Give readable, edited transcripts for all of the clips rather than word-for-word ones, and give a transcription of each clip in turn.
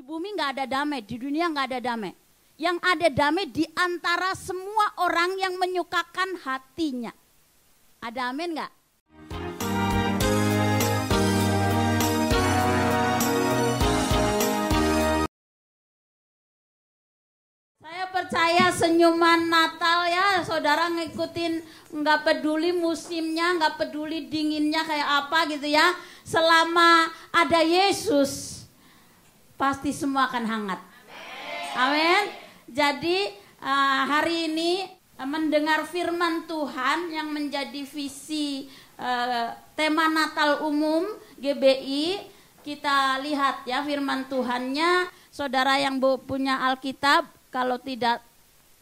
bumi nggak ada damai, di dunia nggak ada damai. Yang ada damai di antara semua orang yang menyukakan hatinya. Ada amin nggak? Saya percaya senyuman Natal ya, saudara ngikutin, nggak peduli musimnya, nggak peduli dinginnya kayak apa gitu ya. Selama ada Yesus, pasti semua akan hangat. Amin. Jadi hari ini mendengar firman Tuhan yang menjadi visi tema Natal umum GBI. Kita lihat ya firman Tuhannya. Saudara yang punya Alkitab, kalau tidak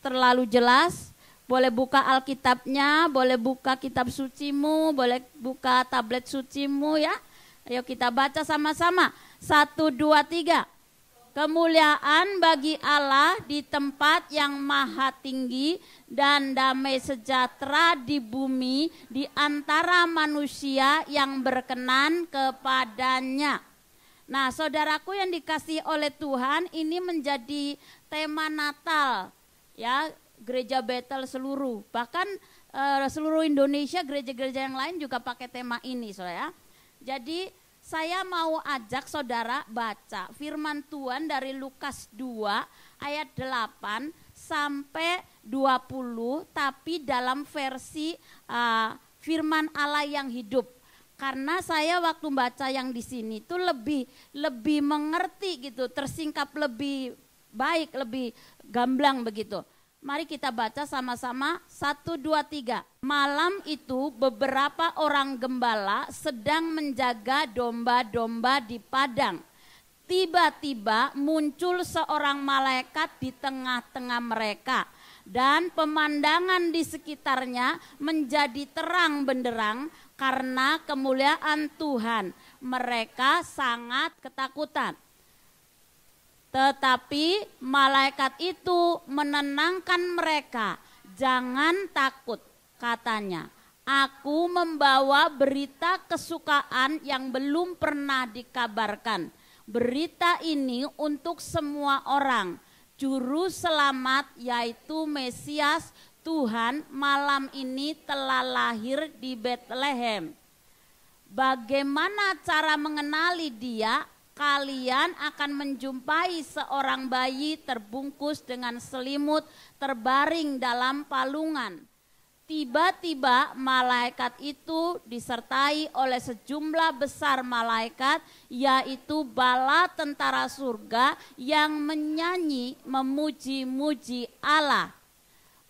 terlalu jelas, boleh buka Alkitabnya, boleh buka kitab sucimu, boleh buka tablet sucimu ya. Ayo kita baca sama-sama. 1, 2, 3. Kemuliaan bagi Allah di tempat yang maha tinggi dan damai sejahtera di bumi di antara manusia yang berkenan kepadanya. Nah, saudaraku yang dikasihi oleh Tuhan, ini menjadi tema Natal ya, gereja Bethel seluruh. Bahkan seluruh Indonesia, gereja-gereja yang lain juga pakai tema ini, saudara. Jadi saya mau ajak saudara baca firman Tuhan dari Lukas 2 ayat 8 sampai 20, tapi dalam versi firman Allah yang hidup. Karena saya waktu baca yang di sini tuh lebih mengerti gitu, tersingkap lebih baik, lebih gamblang begitu. Mari kita baca sama-sama. 1, 2, 3. Malam itu beberapa orang gembala sedang menjaga domba-domba di padang. Tiba-tiba muncul seorang malaikat di tengah-tengah mereka. Dan pemandangan di sekitarnya menjadi terang benderang karena kemuliaan Tuhan. Mereka sangat ketakutan. Tetapi malaikat itu menenangkan mereka. Jangan takut, katanya. Aku membawa berita kesukaan yang belum pernah dikabarkan. Berita ini untuk semua orang. Juru selamat yaitu Mesias Tuhan malam ini telah lahir di Bethlehem. Bagaimana cara mengenali dia? Kalian akan menjumpai seorang bayi terbungkus dengan selimut terbaring dalam palungan. Tiba-tiba malaikat itu disertai oleh sejumlah besar malaikat, yaitu bala tentara surga yang menyanyi memuji-muji Allah.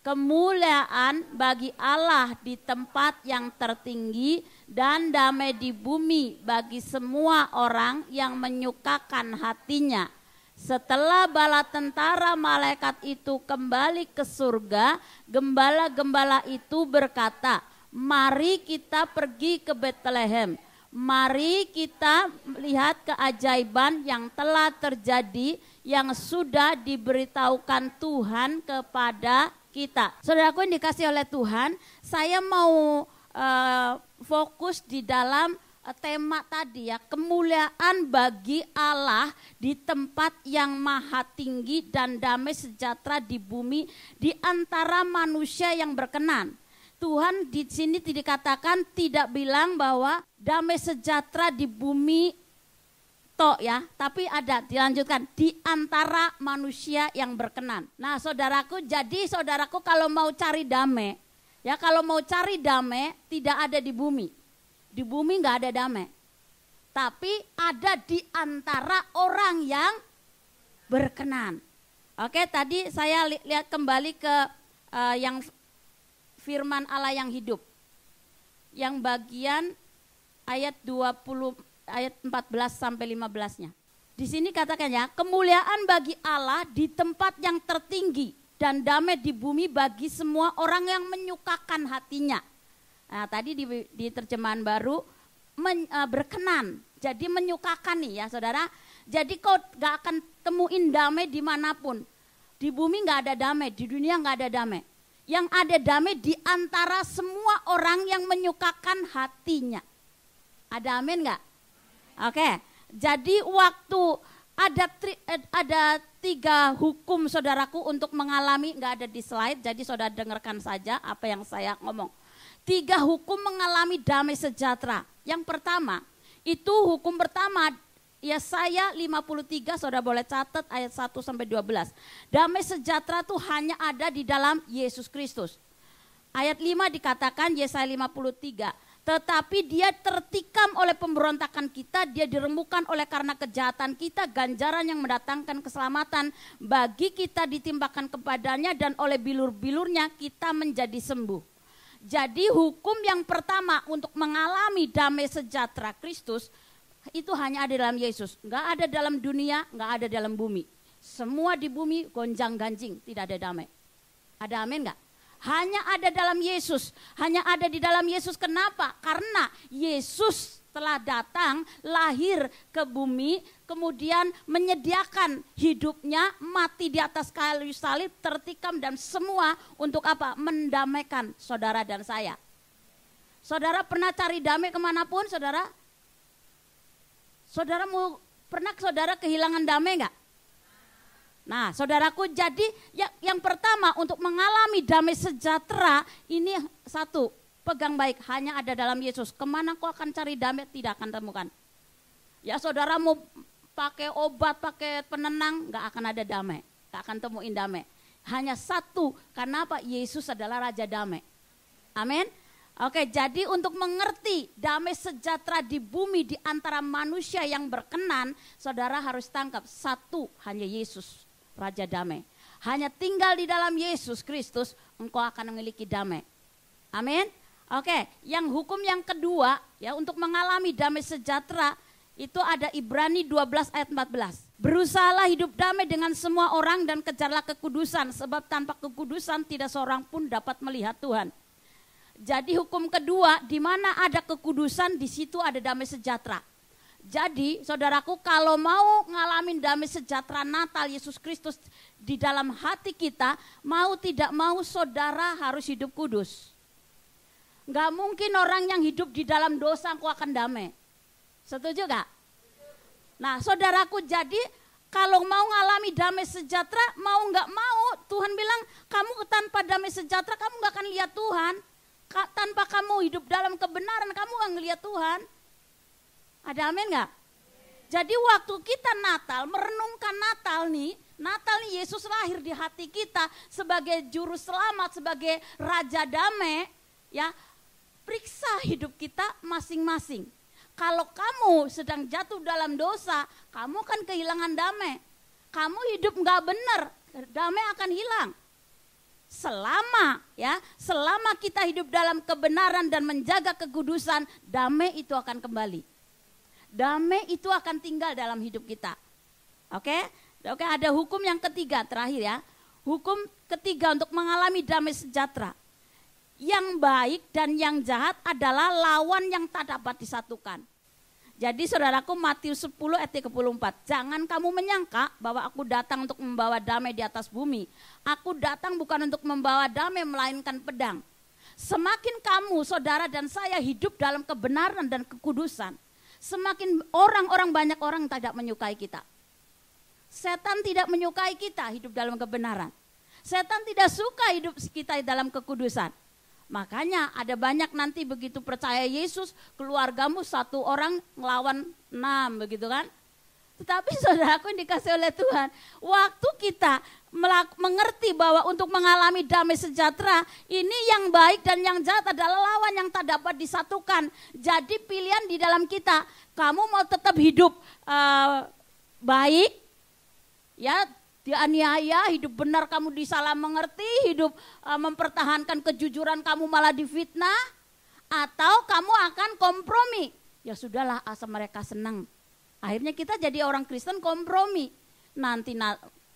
Kemuliaan bagi Allah di tempat yang tertinggi dan damai di bumi bagi semua orang yang menyukakan hatinya. Setelah bala tentara malaikat itu kembali ke surga, gembala-gembala itu berkata, "Mari kita pergi ke Bethlehem. Mari kita lihat keajaiban yang telah terjadi yang sudah diberitahukan Tuhan kepada kita." Saudaraku yang dikasih oleh Tuhan, saya mau fokus di dalam tema tadi ya, kemuliaan bagi Allah di tempat yang maha tinggi dan damai sejahtera di bumi di antara manusia yang berkenan. Tuhan di sini dikatakan tidak bilang bahwa damai sejahtera di bumi tok ya, tapi ada dilanjutkan di antara manusia yang berkenan. Nah, saudaraku, jadi saudaraku kalau mau cari damai, ya kalau mau cari damai tidak ada di bumi. Di bumi nggak ada damai. Tapi ada di antara orang yang berkenan. Oke, tadi saya lihat kembali ke yang firman Allah yang hidup. Yang bagian ayat 20 ayat 14 sampai 15-nya. Di sini katakan ya, kemuliaan bagi Allah di tempat yang tertinggi dan damai di bumi bagi semua orang yang menyukakan hatinya. Nah, tadi di terjemahan baru berkenan. Jadi menyukakan nih ya saudara. Jadi kau gak akan temuin damai dimanapun. Di bumi gak ada damai, di dunia gak ada damai. Yang ada damai di antara semua orang yang menyukakan hatinya. Ada amin gak? Oke, jadi waktu Ada 3 hukum saudaraku untuk mengalami, nggak ada di slide, jadi saudara dengarkan saja apa yang saya ngomong. 3 hukum mengalami damai sejahtera. Yang pertama, itu hukum pertama, Yesaya 53, saudara boleh catat ayat 1-12. Damai sejahtera itu hanya ada di dalam Yesus Kristus. Ayat 5 dikatakan Yesaya 53, tetapi dia tertikam oleh pemberontakan kita, dia diremukkan oleh karena kejahatan kita, ganjaran yang mendatangkan keselamatan bagi kita ditimpakan kepadanya, dan oleh bilur-bilurnya kita menjadi sembuh. Jadi hukum yang pertama untuk mengalami damai sejahtera Kristus itu hanya ada dalam Yesus. Enggak ada dalam dunia, enggak ada dalam bumi. Semua di bumi gonjang ganjing, tidak ada damai. Ada amin enggak? Hanya ada dalam Yesus. Hanya ada di dalam Yesus. Kenapa? Karena Yesus telah datang, lahir ke bumi, kemudian menyediakan hidupnya, mati di atas kayu salib, tertikam dan semua untuk apa? Mendamaikan saudara dan saya. Saudara pernah cari damai kemanapun, saudara? Saudara pernah saudara kehilangan damai enggak? Nah, saudaraku, jadi yang pertama untuk mengalami damai sejahtera ini satu, pegang baik, hanya ada dalam Yesus. Kemana kau akan cari damai, tidak akan temukan. Ya saudara mau pakai obat, pakai penenang, gak akan ada damai. Gak akan temuin damai. Hanya satu, karena apa? Yesus adalah Raja Damai. Amin. Oke, jadi untuk mengerti damai sejahtera di bumi di antara manusia yang berkenan, saudara harus tangkap satu, hanya Yesus Raja Damai. Hanya tinggal di dalam Yesus Kristus, engkau akan memiliki damai. Amin. Oke, yang hukum yang kedua ya untuk mengalami damai sejahtera itu ada Ibrani 12 ayat 14. Berusahalah hidup damai dengan semua orang dan kejarlah kekudusan, sebab tanpa kekudusan tidak seorang pun dapat melihat Tuhan. Jadi hukum kedua, di mana ada kekudusan, di situ ada damai sejahtera. Jadi saudaraku, kalau mau ngalamin damai sejahtera Natal Yesus Kristus di dalam hati kita, mau tidak mau saudara harus hidup kudus. Gak mungkin orang yang hidup di dalam dosa kau akan damai. Setuju gak? Nah saudaraku, jadi kalau mau ngalami damai sejahtera, mau gak mau, Tuhan bilang kamu tanpa damai sejahtera kamu gak akan lihat Tuhan. Tanpa kamu hidup dalam kebenaran kamu gak ngelihat Tuhan. Ada amin gak? Jadi waktu kita Natal, merenungkan Natal nih Yesus lahir di hati kita sebagai juru selamat, sebagai Raja Damai. Ya, periksa hidup kita masing-masing. Kalau kamu sedang jatuh dalam dosa, kamu kan kehilangan damai. Kamu hidup gak benar, damai akan hilang. Selama kita hidup dalam kebenaran dan menjaga kekudusan, damai itu akan kembali. Damai itu akan tinggal dalam hidup kita. Oke, ada hukum yang ketiga terakhir ya. Hukum ketiga untuk mengalami damai sejahtera. Yang baik dan yang jahat adalah lawan yang tak dapat disatukan. Jadi saudaraku, Matius 10 ayat 34. Jangan kamu menyangka bahwa aku datang untuk membawa damai di atas bumi. Aku datang bukan untuk membawa damai melainkan pedang. Semakin kamu saudara dan saya hidup dalam kebenaran dan kekudusan, semakin banyak orang tidak menyukai kita. Setan tidak menyukai kita hidup dalam kebenaran. Setan tidak suka hidup kita dalam kekudusan. Makanya ada banyak nanti begitu percaya Yesus, keluargamu 1 orang ngelawan 6 begitu kan. Tetapi saudaraku yang dikasih oleh Tuhan, waktu kita mengerti bahwa untuk mengalami damai sejahtera, ini yang baik dan yang jahat adalah lawan yang tak dapat disatukan. Jadi pilihan di dalam kita, kamu mau tetap hidup baik, ya dianiaya, hidup benar kamu disalah mengerti, hidup mempertahankan kejujuran kamu malah difitnah, atau kamu akan kompromi. Ya sudahlah, asal mereka senang. Akhirnya kita jadi orang Kristen kompromi. Nanti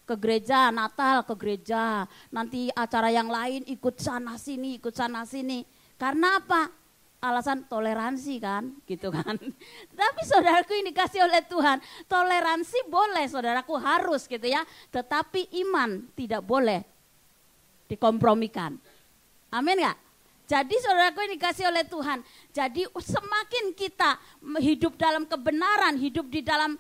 ke gereja, Natal ke gereja, nanti acara yang lain ikut sana sini. Karena apa? Alasan toleransi kan, gitu kan. Tapi saudaraku ini dikasih oleh Tuhan, toleransi boleh, saudaraku harus gitu ya. Tetapi iman tidak boleh dikompromikan. Amin gak? Jadi saudaraku yang dikasih oleh Tuhan, jadi semakin kita hidup dalam kebenaran, hidup di dalam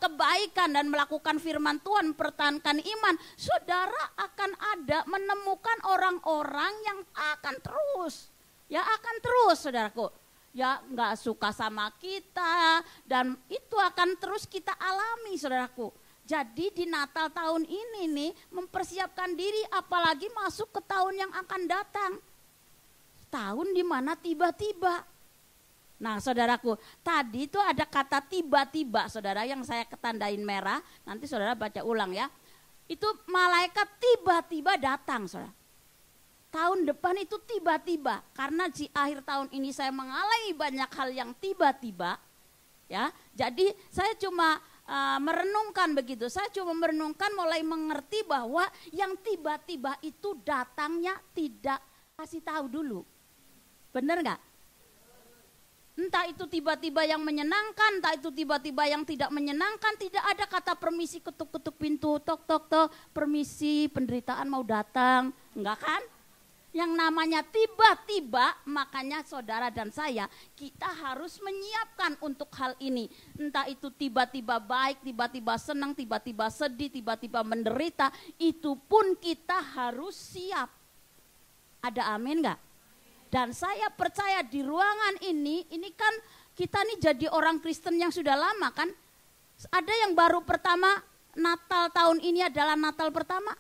kebaikan dan melakukan firman Tuhan, mempertahankan iman, saudara akan ada menemukan orang-orang yang akan terus, ya akan terus saudaraku, ya nggak suka sama kita dan itu akan terus kita alami saudaraku. Jadi di Natal tahun ini nih mempersiapkan diri apalagi masuk ke tahun yang akan datang. Tahun di mana tiba-tiba. Nah saudaraku, tadi itu ada kata tiba-tiba saudara yang saya ketandain merah, nanti saudara baca ulang ya. Itu malaikat tiba-tiba datang saudara. Tahun depan itu tiba-tiba, karena di akhir tahun ini saya mengalami banyak hal yang tiba-tiba. Ya, jadi saya cuma merenungkan begitu, saya cuma merenungkan mulai mengerti bahwa yang tiba-tiba itu datangnya tidak kasih tahu dulu. Benar nggak? Entah itu tiba-tiba yang menyenangkan, entah itu tiba-tiba yang tidak menyenangkan, tidak ada kata permisi ketuk-ketuk pintu, tok-tok-tok, permisi penderitaan mau datang, enggak kan? Yang namanya tiba-tiba, makanya saudara dan saya, kita harus menyiapkan untuk hal ini. Entah itu tiba-tiba baik, tiba-tiba senang, tiba-tiba sedih, tiba-tiba menderita, itu pun kita harus siap. Ada amin enggak? Dan saya percaya di ruangan ini kan kita nih jadi orang Kristen yang sudah lama kan. Ada yang baru pertama Natal tahun ini adalah Natal pertama.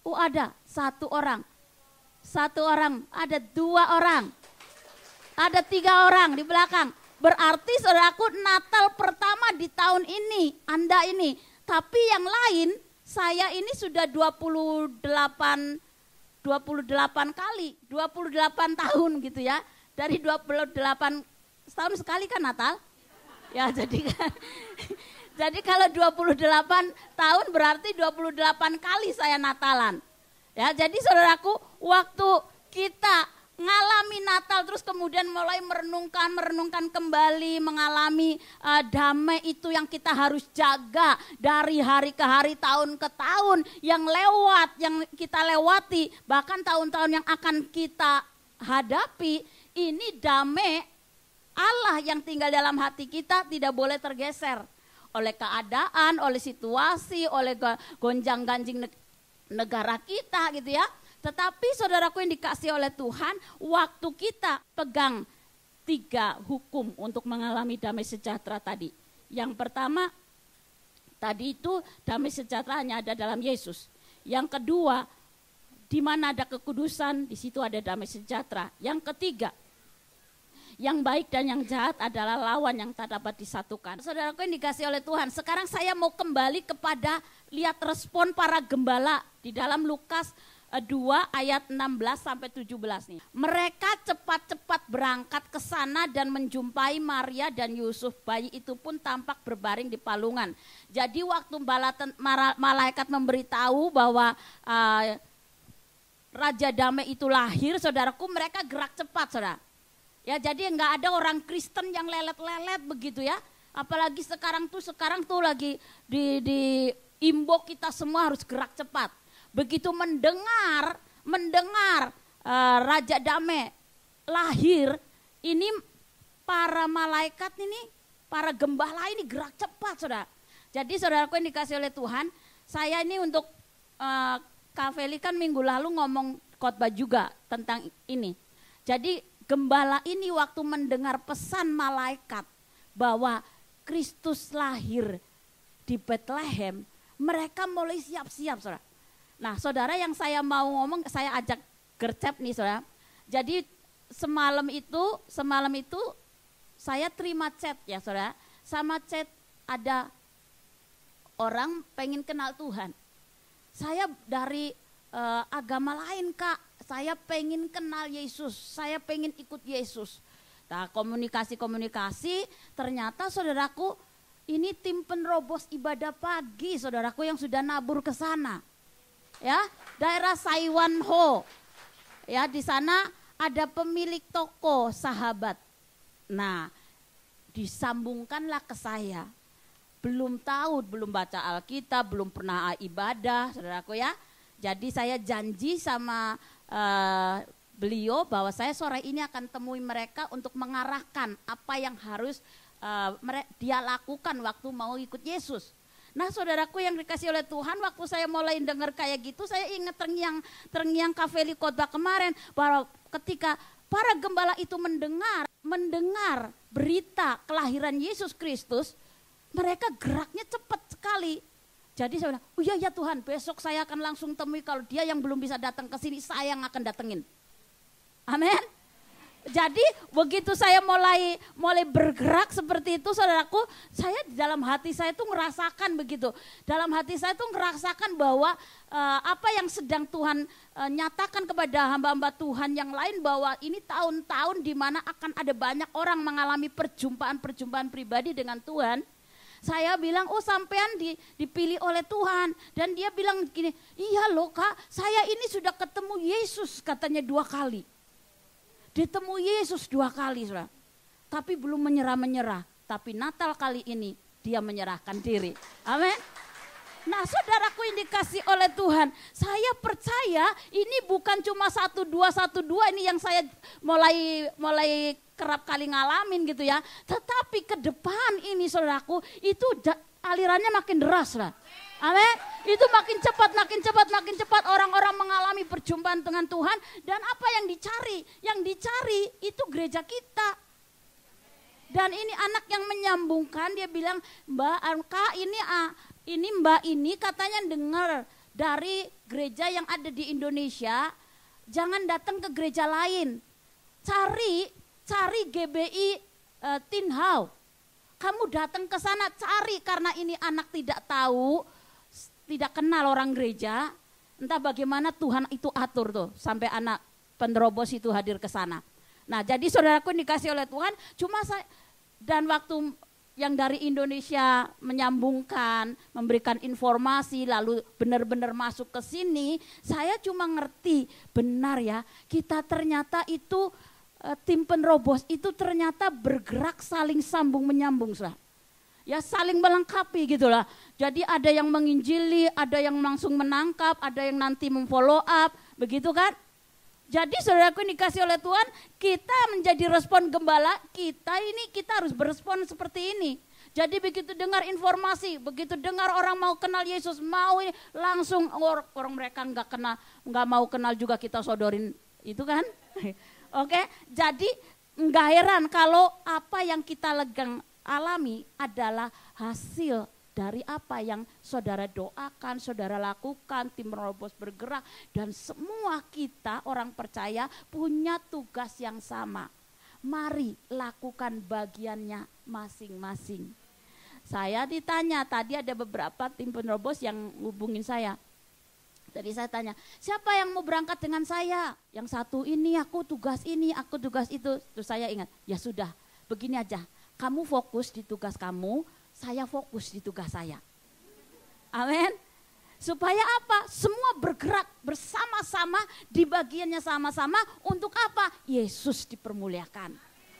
Oh ada, satu orang, ada 2 orang, ada 3 orang di belakang. Berarti saudaraku Natal pertama di tahun ini, Anda ini. Tapi yang lain, saya ini sudah 28 kali, 28 tahun gitu ya. Dari 28 tahun sekali kan Natal? Ya jadi kan. Jadi kalau 28 tahun berarti 28 kali saya Natalan. Ya, jadi saudaraku, waktu kita ngalami Natal terus kemudian mulai merenungkan kembali, mengalami damai itu yang kita harus jaga dari hari ke hari, tahun ke tahun yang lewat, yang kita lewati, bahkan tahun-tahun yang akan kita hadapi, ini damai Allah yang tinggal dalam hati kita tidak boleh tergeser oleh keadaan, oleh situasi, oleh gonjang-ganjing negara kita gitu ya. Tetapi saudaraku yang dikasih oleh Tuhan, waktu kita pegang 3 hukum untuk mengalami damai sejahtera tadi. Yang pertama, tadi itu damai sejahtera hanya ada dalam Yesus. Yang kedua, di mana ada kekudusan, di situ ada damai sejahtera. Yang ketiga, yang baik dan yang jahat adalah lawan yang tak dapat disatukan. Saudaraku yang dikasih oleh Tuhan, sekarang saya mau kembali kepada lihat respon para gembala di dalam Lukas 2 ayat 16 sampai 17 nih. Mereka cepat-cepat berangkat ke sana dan menjumpai Maria dan Yusuf. Bayi itu pun tampak berbaring di palungan. Jadi waktu malaikat memberitahu bahwa Raja Damai itu lahir, saudaraku, mereka gerak cepat, saudara. Ya, jadi enggak ada orang Kristen yang lelet-lelet begitu ya. Apalagi sekarang tuh lagi di imbok kita semua harus gerak cepat. Begitu mendengar Raja Damai lahir, ini para malaikat ini, para gembala ini gerak cepat, saudara. Jadi saudaraku yang dikasih oleh Tuhan, saya ini untuk Kak Feli kan minggu lalu ngomong khotbah juga tentang ini. Jadi gembala ini waktu mendengar pesan malaikat bahwa Kristus lahir di Bethlehem, mereka mulai siap-siap, saudara. Nah, saudara, yang saya mau ngomong, saya ajak gercep nih, saudara. Jadi semalam itu saya terima chat ya, saudara. Sama chat ada orang pengen kenal Tuhan. Saya dari agama lain, Kak. Saya pengen kenal Yesus. Saya pengen ikut Yesus. Nah, komunikasi, ternyata saudaraku, ini tim penerobos ibadah pagi, saudaraku, yang sudah nabur ke sana. Ya, daerah Saiwanho. Ya, di sana ada pemilik toko Sahabat. Nah, disambungkanlah ke saya. Belum tahu, belum baca Alkitab, belum pernah ibadah, saudaraku ya. Jadi saya janji sama beliau bahwa saya sore ini akan temui mereka untuk mengarahkan apa yang harus dia lakukan waktu mau ikut Yesus. Nah saudaraku yang dikasih oleh Tuhan, waktu saya mulai dengar kayak gitu, saya ingat terngiang kafeli khotbah kemarin, bahwa ketika para gembala itu mendengar berita kelahiran Yesus Kristus, mereka geraknya cepat sekali. Jadi saya bilang, oh iya ya Tuhan, besok saya akan langsung temui, kalau dia yang belum bisa datang ke sini, saya yang akan datengin. Amin. Jadi begitu saya mulai bergerak seperti itu, saudaraku, saya di dalam hati saya tuh ngerasakan begitu. Dalam hati saya tuh ngerasakan bahwa apa yang sedang Tuhan nyatakan kepada hamba-hamba Tuhan yang lain, bahwa ini tahun-tahun di mana akan ada banyak orang mengalami perjumpaan pribadi dengan Tuhan. Saya bilang, oh sampean dipilih oleh Tuhan. Dan dia bilang gini, iya loh Kak, saya ini sudah ketemu Yesus katanya 2 kali. Ditemu Yesus 2 kali, saudara. Tapi belum menyerah-menyerah. Tapi Natal kali ini dia menyerahkan diri. Amin. Nah saudaraku yang dikasih oleh Tuhan, saya percaya ini bukan cuma 1-2 ini yang saya mulai kerap kali ngalamin gitu ya. Tetapi ke depan ini saudaraku, itu alirannya makin deras lah. Amin. Itu makin cepat orang-orang mengalami perjumpaan dengan Tuhan. Dan apa yang dicari? Yang dicari itu gereja kita. Dan ini anak yang menyambungkan, dia bilang, Mbak Kak, ini Mbak ini katanya dengar dari gereja yang ada di Indonesia, jangan datang ke gereja lain. Cari GBI Tinhau. Kamu datang ke sana, cari, karena ini anak tidak tahu, tidak kenal orang gereja, entah bagaimana Tuhan itu atur tuh sampai anak penerobos itu hadir ke sana. Nah jadi saudaraku dikasih oleh Tuhan, dan waktu yang dari Indonesia menyambungkan, memberikan informasi, lalu benar-benar masuk ke sini, saya cuma ngerti, benar ya, kita ternyata itu tim penerobos itu ternyata bergerak saling sambung menyambung, saudara. Ya saling melengkapi gitulah. Jadi ada yang menginjili, ada yang langsung menangkap, ada yang nanti memfollow up, begitu kan? Jadi saudaraku dikasih oleh Tuhan, kita menjadi respon gembala, kita harus berespon seperti ini. Jadi begitu dengar informasi, begitu dengar orang mau kenal Yesus, mau langsung orang mereka nggak mau kenal juga kita sodorin itu kan? Oke, jadi nggak heran kalau apa yang kita alami adalah hasil dari apa yang saudara doakan, saudara lakukan, tim penerobos bergerak, dan semua kita orang percaya punya tugas yang sama. Mari lakukan bagiannya masing-masing. Saya ditanya, tadi ada beberapa tim penerobos yang hubungin saya. Tadi saya tanya, siapa yang mau berangkat dengan saya? Yang satu ini, aku tugas itu. Terus saya ingat, ya sudah, begini aja. Kamu fokus di tugas kamu, saya fokus di tugas saya. Amin. Supaya apa? Semua bergerak bersama-sama, di bagiannya sama-sama, untuk apa? Yesus dipermuliakan.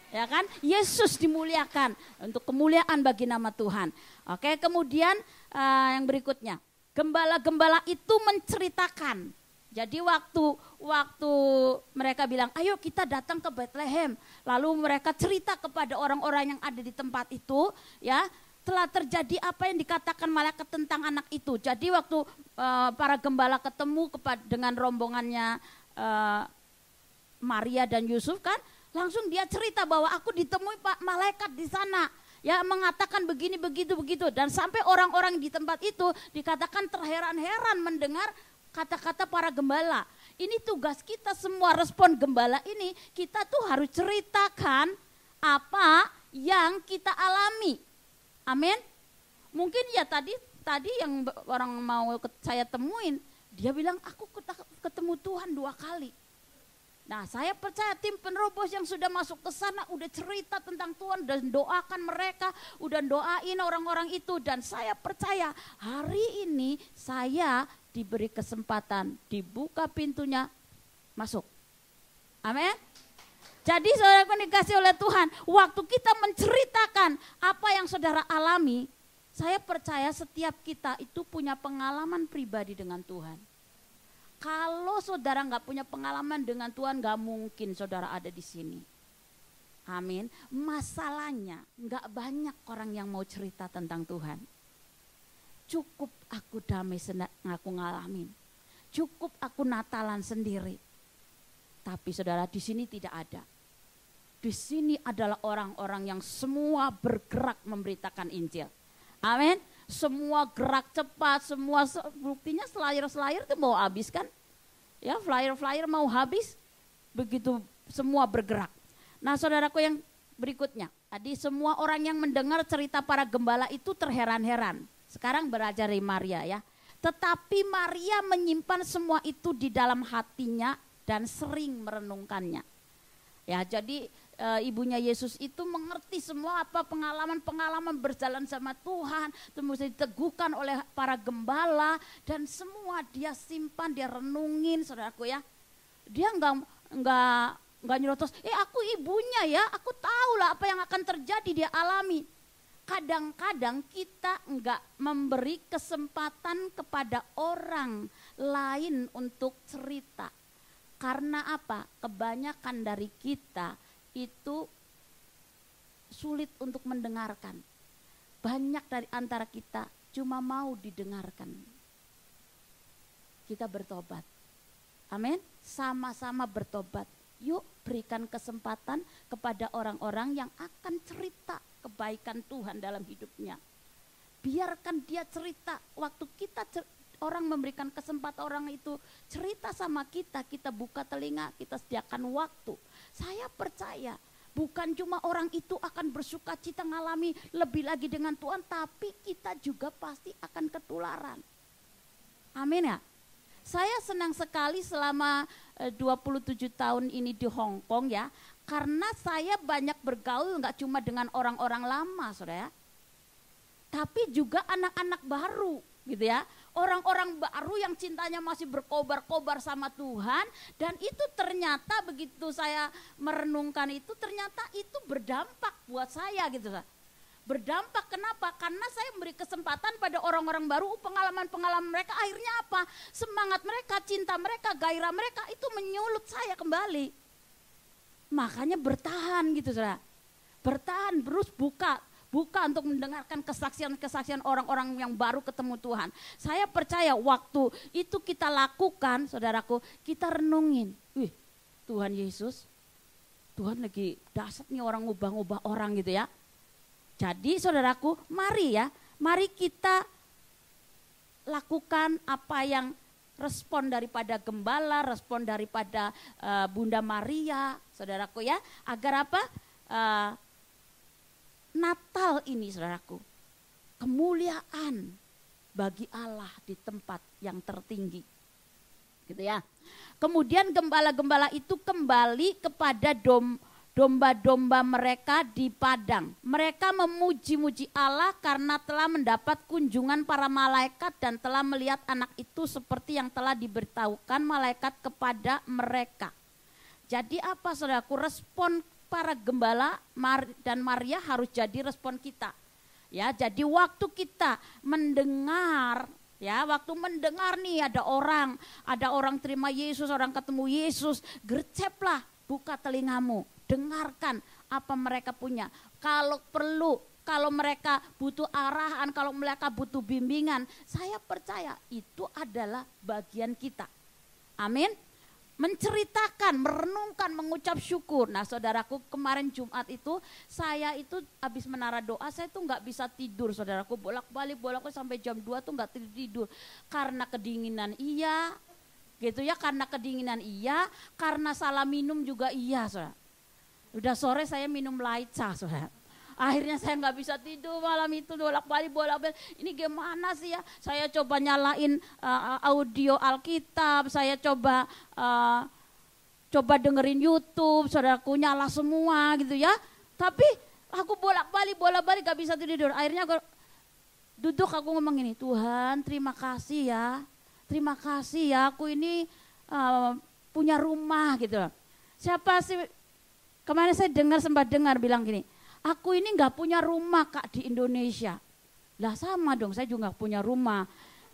Ya kan? Yesus dimuliakan, untuk kemuliaan bagi nama Tuhan. Oke, kemudian yang berikutnya. Gembala-gembala itu menceritakan. Jadi waktu mereka bilang, ayo kita datang ke Bethlehem. Lalu mereka cerita kepada orang-orang yang ada di tempat itu, ya, telah terjadi apa yang dikatakan malaikat tentang anak itu. Jadi waktu para gembala ketemu dengan rombongannya Maria dan Yusuf kan, langsung dia cerita bahwa aku ditemui Pak malaikat di sana. Ya mengatakan begini, begitu. Dan sampai orang-orang di tempat itu dikatakan terheran-heran mendengar kata-kata para gembala. Ini tugas kita semua, respon gembala ini, kita tuh harus ceritakan apa yang kita alami. Amin. Mungkin ya tadi yang orang mau saya temuin, dia bilang aku ketemu Tuhan 2 kali. Nah saya percaya tim penerobos yang sudah masuk ke sana udah cerita tentang Tuhan dan doakan mereka, udah doain orang-orang itu, dan saya percaya hari ini saya diberi kesempatan, dibuka pintunya, masuk. Amin. Jadi saudara dikasih oleh Tuhan, waktu kita menceritakan apa yang saudara alami, saya percaya setiap kita itu punya pengalaman pribadi dengan Tuhan. Kalau saudara nggak punya pengalaman dengan Tuhan, nggak mungkin saudara ada di sini. Amin. Masalahnya nggak banyak orang yang mau cerita tentang Tuhan. Cukup aku damai aku ngalamin. Cukup aku Natalan sendiri. Tapi saudara, di sini tidak ada. Di sini adalah orang-orang yang semua bergerak memberitakan Injil. Amin. Semua gerak cepat, semua buktinya flyer-flyer itu mau habis kan? Ya, flyer-flyer mau habis, begitu semua bergerak. Nah, saudaraku yang berikutnya, tadi semua orang yang mendengar cerita para gembala itu terheran-heran. Sekarang belajar dari Maria ya. Tetapi Maria menyimpan semua itu di dalam hatinya dan sering merenungkannya. Ya, jadi ibunya Yesus itu mengerti semua apa pengalaman-pengalaman berjalan sama Tuhan, terus diteguhkan oleh para gembala dan semua dia simpan, dia renungin, saudaraku ya. Dia enggak nyerotos, aku ibunya ya, aku tahu lah apa yang akan terjadi, dia alami. Kadang-kadang kita enggak memberi kesempatan kepada orang lain untuk cerita. Karena apa? Kebanyakan dari kita itu sulit untuk mendengarkan. Banyak dari antara kita cuma mau didengarkan. Kita bertobat. Amin. Sama-sama bertobat. Yuk berikan kesempatan kepada orang-orang yang akan cerita kebaikan Tuhan dalam hidupnya. Biarkan dia cerita. Waktu kita orang memberikan kesempatan orang itu cerita sama kita, kita buka telinga, kita sediakan waktu. Saya percaya bukan cuma orang itu akan bersuka cita ngalami lebih lagi dengan Tuhan, tapi kita juga pasti akan ketularan. Amin ya. Saya senang sekali selama 27 tahun ini di Hong Kong ya, karena saya banyak bergaul nggak cuma dengan orang-orang lama, saudara, tapi juga anak-anak baru gitu ya. Orang-orang baru yang cintanya masih berkobar-kobar sama Tuhan, dan itu ternyata begitu saya merenungkan itu, ternyata itu berdampak buat saya gitu. Berdampak kenapa? Karena saya memberi kesempatan pada orang-orang baru, pengalaman-pengalaman mereka, akhirnya apa? Semangat mereka, cinta mereka, gairah mereka itu menyulut saya kembali. Makanya bertahan gitu, saudara. Bertahan, terus buka untuk mendengarkan kesaksian-kesaksian orang-orang yang baru ketemu Tuhan. Saya percaya waktu itu kita lakukan, saudaraku, kita renungin. Tuhan Yesus, Tuhan lagi dahsyat nih orang ngubah-ngubah orang gitu ya. Jadi saudaraku, mari kita lakukan apa yang respon daripada gembala, respon daripada Bunda Maria, saudaraku ya. Agar apa? Natal ini saudaraku, kemuliaan bagi Allah di tempat yang tertinggi. Gitu ya. Kemudian gembala-gembala itu kembali kepada domba-domba mereka di padang. Mereka memuji-muji Allah karena telah mendapat kunjungan para malaikat dan telah melihat anak itu seperti yang telah diberitahukan malaikat kepada mereka. Jadi apa saudaraku, respon para gembala dan Maria harus jadi respon kita. Ya, jadi waktu kita mendengar, ya, waktu mendengar nih ada orang terima Yesus, orang ketemu Yesus, gerceplah, buka telingamu, dengarkan apa mereka punya. Kalau perlu, kalau mereka butuh arahan, kalau mereka butuh bimbingan, saya percaya itu adalah bagian kita. Amin. Menceritakan, merenungkan, mengucap syukur. Nah saudaraku, kemarin Jumat itu saya itu habis menara doa, saya tuh nggak bisa tidur saudaraku, bolak-balik sampai jam 2 tuh nggak tidur. Karena kedinginan iya, gitu ya, karena kedinginan iya, karena salah minum juga iya saudara. Udah sore saya minum Laica saudara. Akhirnya saya nggak bisa tidur malam itu, bolak-balik. Ini gimana sih ya? Saya coba nyalain audio Alkitab, saya coba dengerin YouTube, saudaraku nyala semua gitu ya. Tapi aku bolak-balik nggak bisa tidur. Akhirnya aku duduk, aku ngomong gini, Tuhan terima kasih ya, aku ini punya rumah gitu. Siapa sih? Kemarin saya sempat dengar bilang gini, aku ini nggak punya rumah Kak di Indonesia. Lah sama dong, saya juga nggak punya rumah.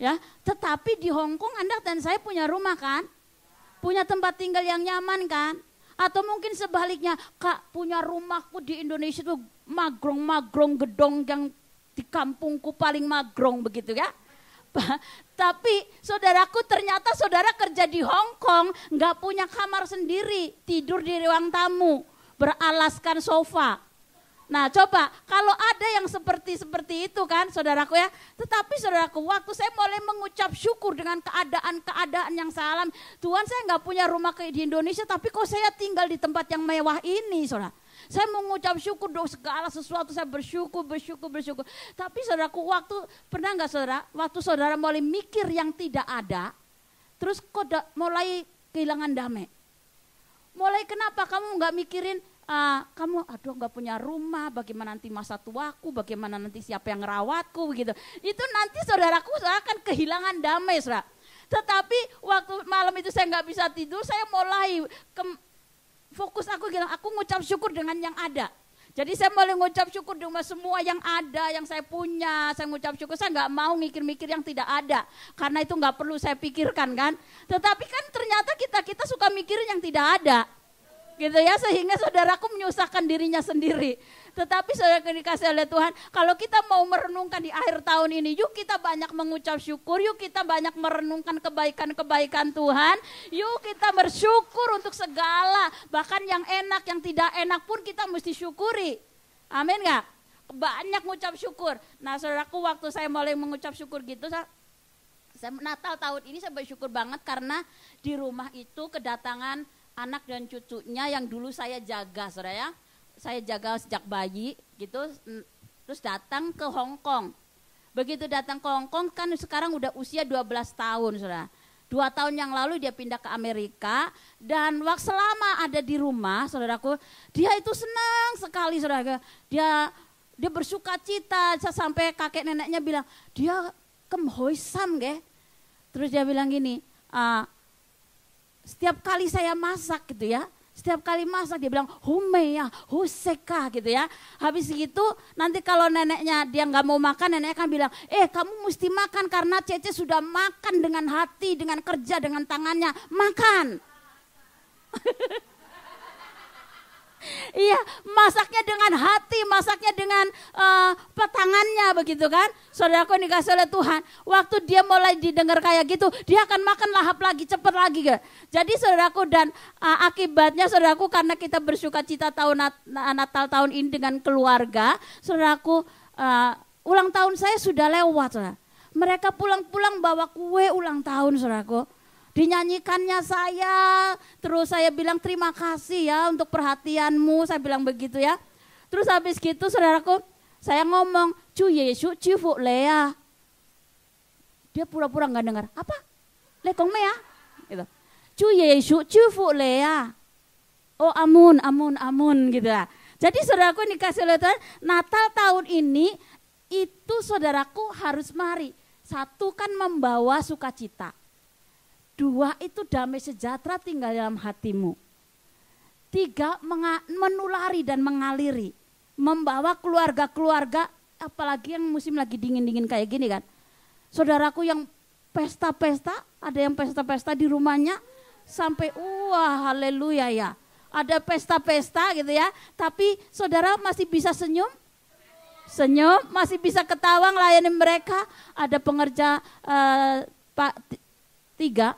Ya, tetapi di Hong Kong Anda dan saya punya rumah kan? Punya tempat tinggal yang nyaman kan? Atau mungkin sebaliknya, Kak punya rumahku di Indonesia tuh magrong-magrong gedong yang di kampungku paling magrong begitu ya. Tapi saudaraku ternyata saudara kerja di Hong Kong nggak punya kamar sendiri, tidur di ruang tamu, beralaskan sofa. Nah coba kalau ada yang seperti itu kan saudaraku ya. Tetapi saudaraku waktu saya mulai mengucap syukur dengan keadaan yang saya alami. Tuhan saya nggak punya rumah kayak di Indonesia tapi kok saya tinggal di tempat yang mewah ini saudara. Saya mengucap syukur dong segala sesuatu saya bersyukur. Tapi saudaraku waktu pernah nggak saudara? Waktu saudara mulai mikir yang tidak ada. Terus kok mulai kehilangan damai. Mulai kenapa kamu nggak mikirin kamu aduh nggak punya rumah, bagaimana nanti masa tuaku, bagaimana nanti siapa yang ngerawatku begitu. Itu nanti saudara akan kehilangan damai saudara. Tetapi waktu malam itu saya nggak bisa tidur, saya mulai fokus aku ngucap syukur dengan yang ada. Jadi saya mulai ngucap syukur dengan semua yang ada, yang saya punya, saya ngucap syukur. Saya nggak mau mikir-mikir yang tidak ada, karena itu nggak perlu saya pikirkan kan. Tetapi kan ternyata kita suka mikirin yang tidak ada. Gitu ya, sehingga saudaraku menyusahkan dirinya sendiri. Tetapi saudara dikasih oleh Tuhan, kalau kita mau merenungkan di akhir tahun ini, yuk kita banyak mengucap syukur, yuk kita banyak merenungkan kebaikan-kebaikan Tuhan, yuk kita bersyukur untuk segala, bahkan yang enak, yang tidak enak pun kita mesti syukuri. Amin gak? Banyak mengucap syukur. Nah saudaraku waktu saya mulai mengucap syukur gitu, saya Natal tahun ini saya bersyukur banget karena di rumah itu kedatangan anak dan cucunya yang dulu saya jaga saudara ya. Saya jaga sejak bayi gitu, terus datang ke Hong Kong. Begitu datang ke Hong Kong kan sekarang udah usia 12 tahun saudara. 2 tahun yang lalu dia pindah ke Amerika dan waktu selama ada di rumah saudaraku, dia itu senang sekali saudara. Dia bersuka cita sampai kakek neneknya bilang, dia kemhoisam ge. Terus dia bilang gini, setiap kali saya masak gitu ya, setiap kali masak dia bilang humeya, huseka gitu ya. Habis gitu nanti kalau neneknya dia nggak mau makan, neneknya akan bilang, kamu mesti makan karena Cece sudah makan dengan hati, dengan kerja, dengan tangannya, makan. Iya, masaknya dengan hati, masaknya dengan tangannya begitu kan. Saudaraku yang dikasih oleh Tuhan, waktu dia mulai didengar kayak gitu, dia akan makan lahap lagi, cepat lagi. Jadi saudaraku dan akibatnya saudaraku karena kita bersuka cita Natal tahun ini dengan keluarga, saudaraku ulang tahun saya sudah lewat. Saudara. Mereka pulang-pulang bawa kue ulang tahun saudaraku. Dinyanyikannya saya, terus saya bilang terima kasih ya untuk perhatianmu, saya bilang begitu ya. Terus habis gitu saudaraku, saya ngomong, Cu Yesu cifu lea. Dia pura-pura gak dengar, apa? Lekong mea? Gitu. Cu Yesu cifu lea. Oh amun gitu lah. Jadi saudaraku dikasih oleh Tuhan, Natal tahun ini itu saudaraku harus mari. 1 kan membawa sukacita. 2 itu damai sejahtera tinggal dalam hatimu. 3 menulari dan mengaliri. Membawa keluarga-keluarga, apalagi yang musim lagi dingin-dingin kayak gini kan. Saudaraku yang pesta-pesta, ada yang pesta-pesta di rumahnya sampai wah haleluya ya. Ada pesta-pesta gitu ya, tapi saudara masih bisa senyum, masih bisa ketawa melayani mereka. Ada pengerja Pak 3,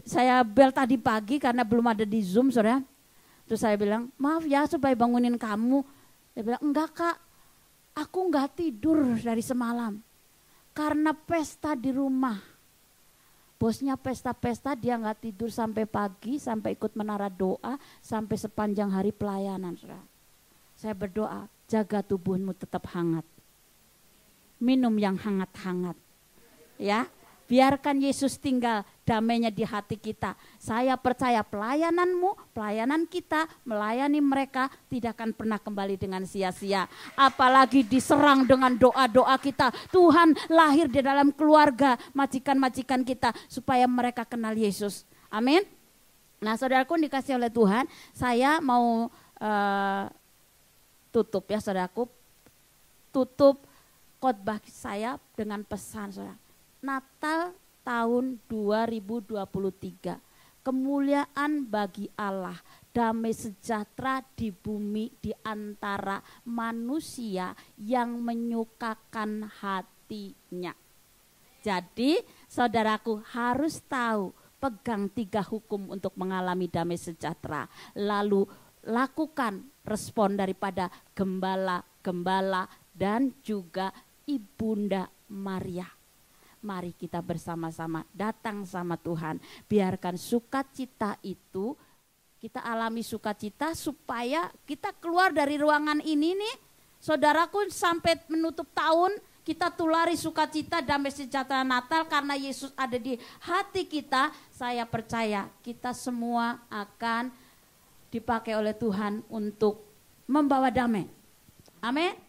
saya bel tadi pagi karena belum ada di Zoom saudara. Terus saya bilang, maaf ya supaya bangunin kamu. Dia bilang, enggak kak, aku enggak tidur dari semalam. Karena pesta di rumah. Bosnya pesta-pesta, dia enggak tidur sampai pagi, sampai ikut menara doa, sampai sepanjang hari pelayanan saudara. Saya berdoa, jaga tubuhmu tetap hangat. Minum yang hangat-hangat. Ya. Biarkan Yesus tinggal damainya di hati kita. Saya percaya pelayananmu, pelayanan kita, melayani mereka tidak akan pernah kembali dengan sia-sia. Apalagi diserang dengan doa-doa kita. Tuhan lahir di dalam keluarga majikan-majikan kita supaya mereka kenal Yesus. Amin. Nah saudaraku dikasih oleh Tuhan, saya mau tutup ya saudaraku. Tutup khotbah saya dengan pesan saudara. Natal tahun 2023. Kemuliaan bagi Allah, damai sejahtera di bumi di antara manusia yang menyukakan hatinya. Jadi saudaraku harus tahu, pegang 3 hukum untuk mengalami damai sejahtera. Lalu lakukan respon daripada gembala-gembala dan juga Ibunda Maria. Mari kita bersama-sama datang sama Tuhan. Biarkan sukacita itu, kita alami sukacita supaya kita keluar dari ruangan ini nih. Saudaraku sampai menutup tahun kita tulari sukacita damai sejahtera Natal karena Yesus ada di hati kita. Saya percaya kita semua akan dipakai oleh Tuhan untuk membawa damai. Amin.